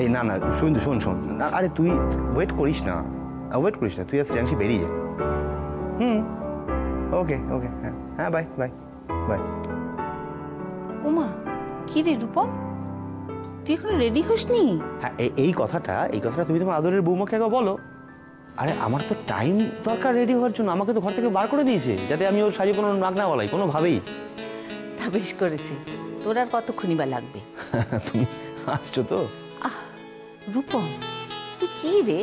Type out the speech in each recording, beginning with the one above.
এই না না শুন শোন আরে তুই ওয়েট করিস না তুই আর শ্রেয়াংশী বেরিয়ে যা। ওকে হ্যাঁ বাই। উমা কি রে রূপম, তুই এখনো রেডি হসনি? হ্যাঁ এই কথাটা তুমি তোমার আদরের বৌমাকে একবার বলো। আরে আমার তো টাইম দরকার রেডি হওয়ার জন্য, আমাকে তো ঘর থেকে বার করে দিয়েছে যাতে আমি ওর সাজে কোনো নাক না বলাই কোনোভাবেই। তা বেশ করেছি, তোর আর কতক্ষণই বা লাগবে? তুমি আসছো তো? রূপম তুই কি রে,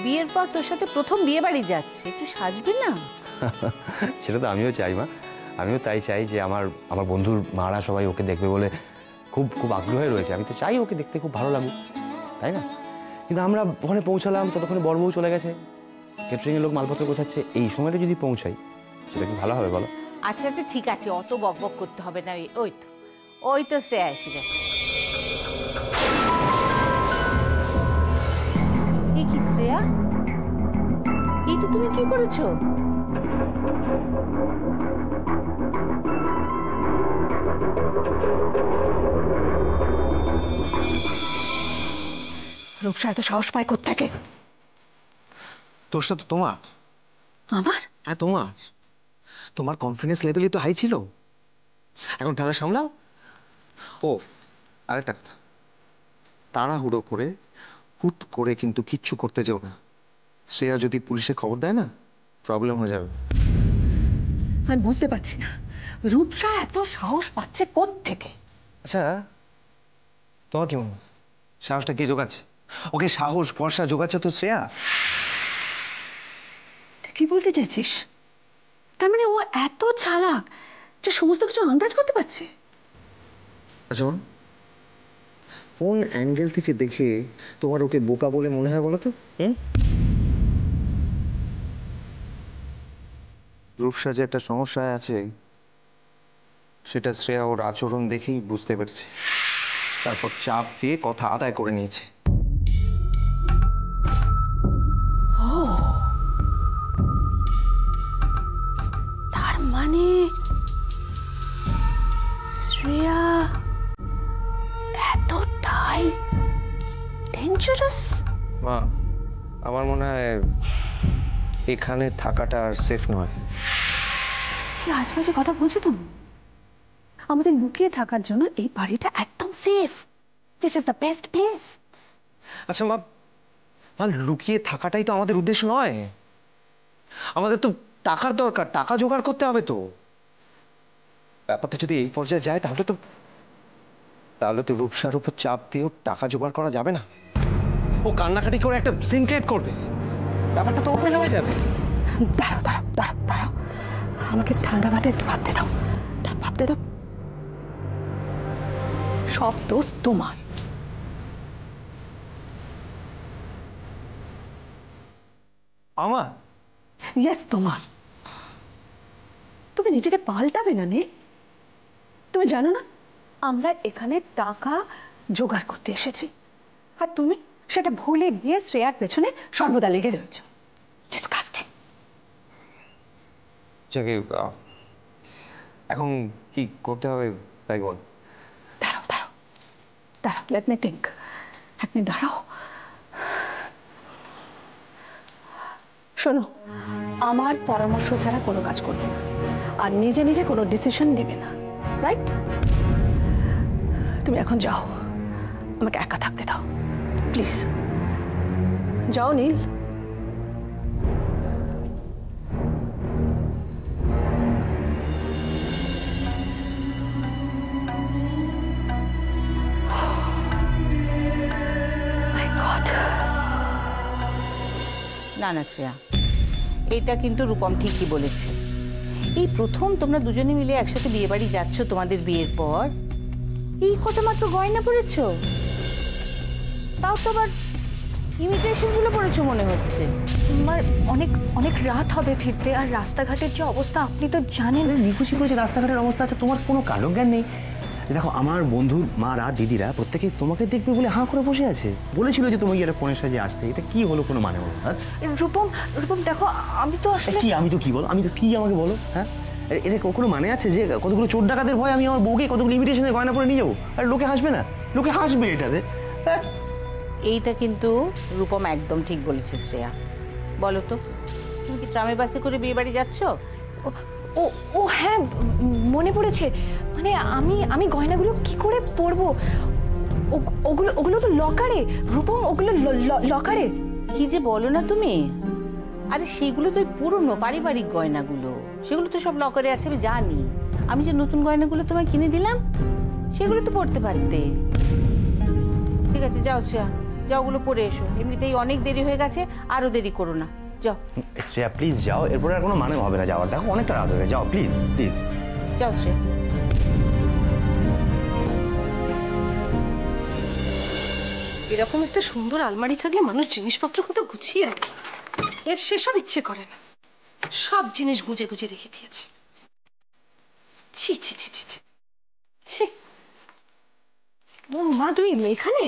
বিয়ের পর তোর সাথে প্রথম বিয়ে বাড়ি যাচ্ছে, একটু সাজবি না? সেটা তো আমিও চাই মা, আমিও তাই চাই যে আমার বন্ধুর মারা সবাই ওকে দেখবে বলে খুব আগ্রহে রয়েছে। আমি তো চাই ওকে দেখতে খুব ভালো লাগুক, তাই না? কিন্তু আমরা ওখানে পৌঁছালাম, ততক্ষণে বড় বউ চলে গেছে, ক্যাটারিং এর লোক মালপত্র গোছাচ্ছে। এই সময়টা যদি পৌঁছাই সেটা কি ভালো হবে বলো? আচ্ছা ঠিক আছে, অত বকবক করতে হবে না। ওই তো শ্রেয়া এসে গেছে। এই কি শ্রেয়া, এই তো তুমি কি করেছো? রূপসা এত সাহস পায় কোত্থেকে? দোষটা তো তোমার। আমার? হ্যাঁ তোমার কনফিডেন্স লেভেলই তো হাই ছিল, এখন ঠান্ডা সামলাও। ও আরেকটা কথা, তাড়াহুড়ো করে হুট করে কিন্তু কিচ্ছু করতে যাও না। শ্রেয়া যদি পুলিশে খবর দেয় না, প্রবলেম হয়ে যাবে। আমি বুঝতে পারছি না রূপসা এত সাহস পাচ্ছে কোত্থেকে। আচ্ছা তোমার কি মনে হয় সাহসটা কে জোগাচ্ছে? ওকে সাহস ভরসা জোগাচ্ছে তো শ্রেয়া। কি বলতে চাইছিস? তার মানে ও এত চালাক যে সমস্ত কিছু আন্দাজ করতে পারছে? আচ্ছা কোন অ্যাঙ্গেল থেকে দেখে তোমার ওকে বোকা বলে মনে হয় বলো তো? রূপসা যে একটা সমস্যায় আছে সেটা শ্রেয়া ওর আচরণ দেখেই বুঝতে পেরেছে, তারপর চাপ দিয়ে কথা আদায় করে নিয়েছে। তার মানে শ্রেয়া এতটাই ডেঞ্জারাস? মা আমার মনে হয় এখানে থাকাটা আর সেফ নয়। কি আজেবাজে কথা বলছো তুমি? আমাদের লুকিয়ে থাকার জন্য এই বাড়িটা একদম safe. This is the best place. আচ্ছা মা লুকিয়ে থাকাটাই তো আমাদের উদ্দেশ্য নয়, আমাদের তো টাকার দরকার, টাকা জোগাড় করতে হবে। তো ব্যাপারটা যদি এই পর্যায়ে যায় তাহলে তো রূপসার উপর চাপ দিয়েও টাকা জোগাড় করা যাবে না। ও কান্নাকাটি করে একটা সিন ক্রিয়েট করবে, ব্যাপারটা তো ওপেন হয়ে যাবে। দাঁড়াও, আমাকে ঠান্ডা মাথায় একটু ভাবতে দাও। সব দোষ তোমার। আমার? ইয়েস তোমার। তুমি নিজেকে পাল্টাবে না নীল। তুমি জানো না আমরা এখানে টাকা জোগাড় করতে এসেছি, আর তুমি সেটা ভুলে গিয়ে শ্রেয়ার পেছনে সর্বদা লেগে রয়েছ। ডিসকাস্টিং। এখন কি করতে হবে তাই বল। দাঁড়াও, লেট মি থিঙ্ক। আপনি দাঁড়াও। শোনো, আমার পরামর্শ ছাড়া কোনো কাজ করবে না, আর নিজে কোনো ডিসিশন নেবে না, রাইট? তুমি এখন যাও, আমাকে একা থাকতে দাও প্লিজ। যাও নীল। না শ্রেয়া, এটা কিন্তু রূপম ঠিকই বলেছে। এই প্রথম তোমরা দুজনে মিলে একসাথে বিয়ে বাড়ি যাচ্ছ, তোমাদের বিয়ের পর এই কটা মাত্র গয়না পরেছো, তাও তো আবার ইমিটেশন গুলো পরেছো মনে হচ্ছে। আমার অনেক রাত হবে ফিরতে, আর রাস্তাঘাটের যে অবস্থা আপনি তো জানেন। নিখুঁজি করেছে রাস্তাঘাটের অবস্থা। আছে তোমার কোনো কালো জ্ঞান নেই। দেখো আমার বন্ধুর মারা দিদিরা প্রত্যেকে তোমাকে দেখবে বলে হাঁ করে বসে আছে, বলেছিল যে তুমি একটা কনের সাজে আসতে। এটা কি হলো কোনো মানে হলো? রূপম দেখো, আমি তো আসলে আমি তো কি বলো, আমি তো কি আমাকে বলো। হ্যাঁ এটা কোনো মানে আছে যে কতগুলো চোর ডাকাতের ভয় আমি আমার বউকে কতগুলো ইমিটেশনের গয়না পরে নিয়ে যাবো? আর লোকে হাসবে না? লোকে হাসবে এটাতে। এইটা কিন্তু রূপম একদম ঠিক বলেছে শ্রেয়া। বলো তো, তুমি কি ট্রামে বাসে করে বিয়ে বাড়ি যাচ্ছ? ও ও হ্যাঁ, মনে পড়েছে। মানে আমি গয়নাগুলো কি করে পরবো? ওগুলো ওগুলো তো লকারে রূপম, ওগুলো লকারে। কি যে বলো না তুমি! আরে সেগুলো তো পুরনো পারিবারিক গয়নাগুলো, সেগুলো তো সব লকারে আছে আমি জানি। আমি যে নতুন গয়নাগুলো তোমায় কিনে দিলাম সেগুলো তো পরতে পারতে। ঠিক আছে যাও শ্রেয়া, যাও ওগুলো পরে এসো। এমনিতেই অনেক দেরি হয়ে গেছে, আরো দেরি করো না, যাও। শ্রেয়া প্লিজ যাও, এরপরে আর কোনো মানে হবে না যাওয়ার। দেখো অনেকটা রাত হয়ে, যাও প্লিজ প্লিজ যাও শ্রেয়া। এরকম একটা সুন্দর আলমারি থাকলে মানুষ জিনিসপত্র কত গুছিয়ে রাখে, এর সেসব ইচ্ছে করে না। সব জিনিস গুজে গুজে রেখে দিয়েছে। ছি ছি ছি ছি ছি ছি। ও মা, তুই এখানে?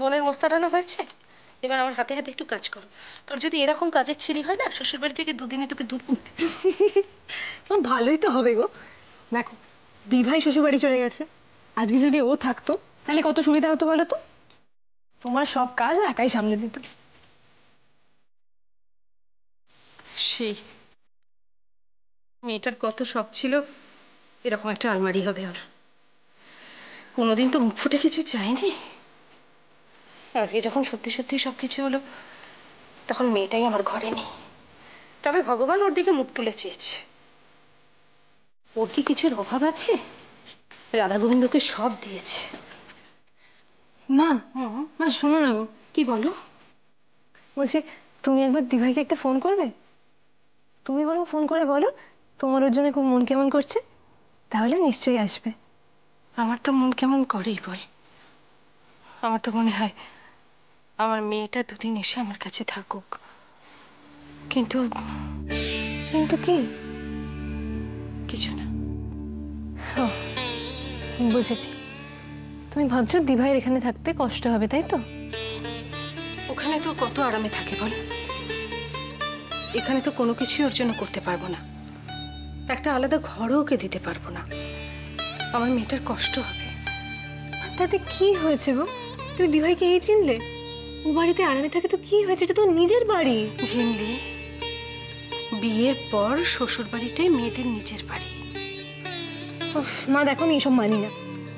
বোনের মোস্তাটানো হয়েছে, এবার আমার হাতে হাতে একটু কাজ করো। তোর যদি এরকম কাজের ছেলে হয় না, শ্বশুর বাড়ি থেকে দুদিনে তোকে দুধ কিনতে। ভালোই তো হবে গো। দেখো দিভাই শ্বশুর বাড়ি চলে গেছে, আজকে যদি ও থাকতো তাহলে কত সুবিধা হতো বলো তো। তোমার সব কাজ একাই সামলে দিত। সেই মেয়েটার কত শখ ছিল এরকম একটা আলমারি হবে ওর। কোনোদিন তো মুখ ফুটে কিছু চাইনি, আজকে যখন সত্যি সত্যি সবকিছু হলো তখন মেয়েটাই আমার ঘরে নেই। তবে ভগবান ওর দিকে মুখ তুলে চেয়েছে। ওর কি কিছুর অভাব আছে? রাধা গোবিন্দকে সব দিয়েছে। মা, মা শোনো না গো। কি বলো? বলছি তুমি একবার দিভাইকে একটা ফোন করবে। তুমি বরং ফোন করে বলো তোমার ওর জন্য খুব মন কেমন করছে, তাহলে নিশ্চয়ই আসবে। আমার তো মন কেমন করেই বল। আমার তো মনে হয় আমার মেয়েটা দুদিন এসে আমার কাছে থাকুক। কিন্তু কিন্তু কি? কিছু না। বুঝেছি, তুমি ভাবছো দিভাইয়ের এখানে থাকতে কষ্ট হবে, তাই তো? ওখানে তো কত আরামে থাকে বল। এখানে তো কোনো কিছুই ওর জন্য করতে পারবো না, একটা আলাদা ঘরও ওকে দিতে পারবো না। আমার মেয়েটার কষ্ট হবে। তাতে কি হয়েছে গো? তুমি দিভাইকে এই চিনলে? ও বাড়িতে আরামে থাকে তো কি হয়েছে, এটা তো নিজের বাড়ি। ঝিমলি, বিয়ের পর শ্বশুর বাড়িটাই মেয়েদের নিজের বাড়ি। মা দেখো আমি এইসব মানি না।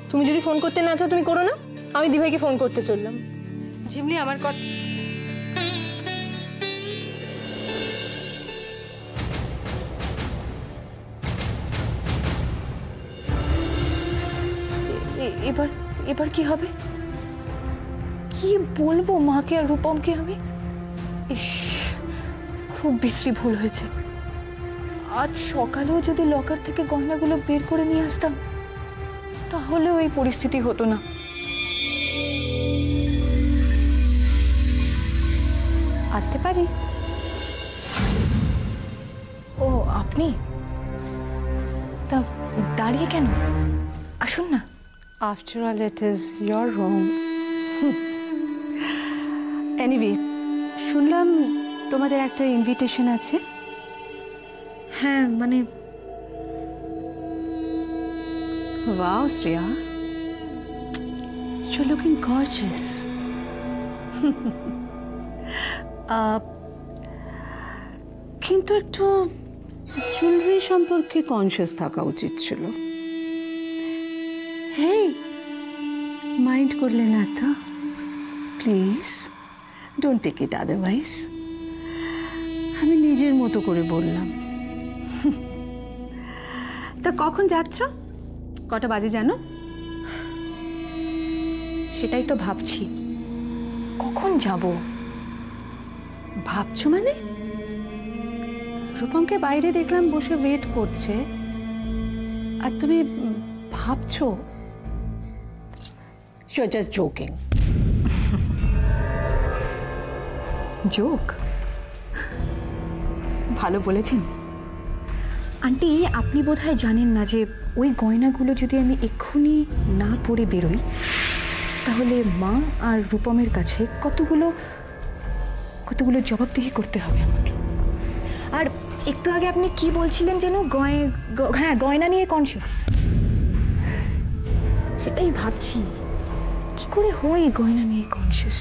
তুমি যদি ফোন করতে না চাও তুমি করো না, আমি দিভাইকে ফোন করতে চললাম। ঝিমলি আমার কথা এবার এবার কি হবে? কি বলবো মাকে আর রূপমকে আমি? ইস, খুব বিশ্রী ভুল হয়েছে। আজ সকালেও যদি লকার থেকে গয়নাগুলো বের করে নিয়ে আসতাম তাহলেও এই পরিস্থিতি হতো না। আসতে পারি? ও আপনি? তা দাঁড়িয়ে কেন? আসুন না। After all, it is your home. Anyway, শুনলাম তোমাদের একটা ইনভিটেশন আছে। হ্যাঁ মানে wow, Shreya, you're looking gorgeous. কিন্তু একটু জুয়েলারি সম্পর্কে কনসিয়াস থাকা উচিত ছিল। হেই, মাইন্ড করলে না তো? Please don't take it otherwise. আমি নিজের মতো করে বললাম। তা কখন যাচ্ছ? কটা বাজে জানো? সেটাই তো ভাবছি, কখন যাব। ভাবছো মানে? রূপমকে বাইরে দেখলাম বসে ওয়েট করছে, আর তুমি ভাবছো? You're just joking. জোক? ভালো বলেছেন। আন্টি আপনি বোধহয় জানেন না যে ওই গয়নাগুলো যদি আমি এক্ষুনি না পরে বেরোই তাহলে মা আর রূপমের কাছে কতগুলো জবাবদিহি করতে হবে আমাকে। আর একটু আগে আপনি কি বলছিলেন যেন? গয়না নিয়ে কনসিয়াস। সেটাই ভাবছি কি করে হই গয়না নিয়ে কনসিয়াস?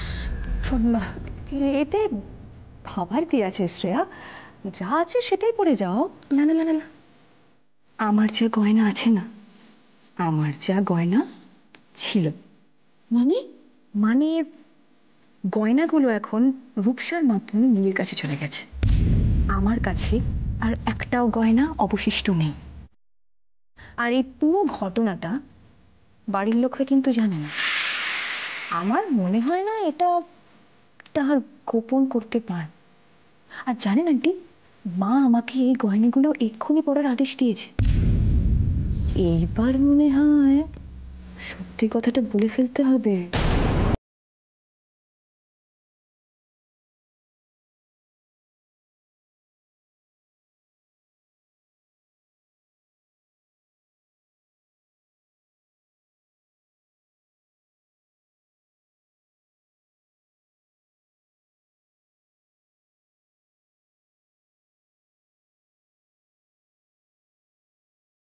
এতে ভাবার কি আছে শ্রেয়া? যা আছে সেটাই পরে যাও। না না না না না, আমার যা গয়না আছে না, আমার যা গয়না ছিল, মানে মানে গয়নাগুলো এখন রূপসার মাধ্যমে নীলের কাছে চলে গেছে। আমার কাছে আর একটাও গয়না অবশিষ্ট নেই। আর এই পুরো ঘটনাটা বাড়ির লোকরা কিন্তু জানে না। আমার মনে হয় না এটা তার গোপন করতে পার। আর জানেন আন্টি, মা আমাকে এই গয়নাগুলো এক্ষুনি পড়ার আদেশ দিয়েছে। এইবার মনে হয় সত্যি কথাটা বলে ফেলতে হবে।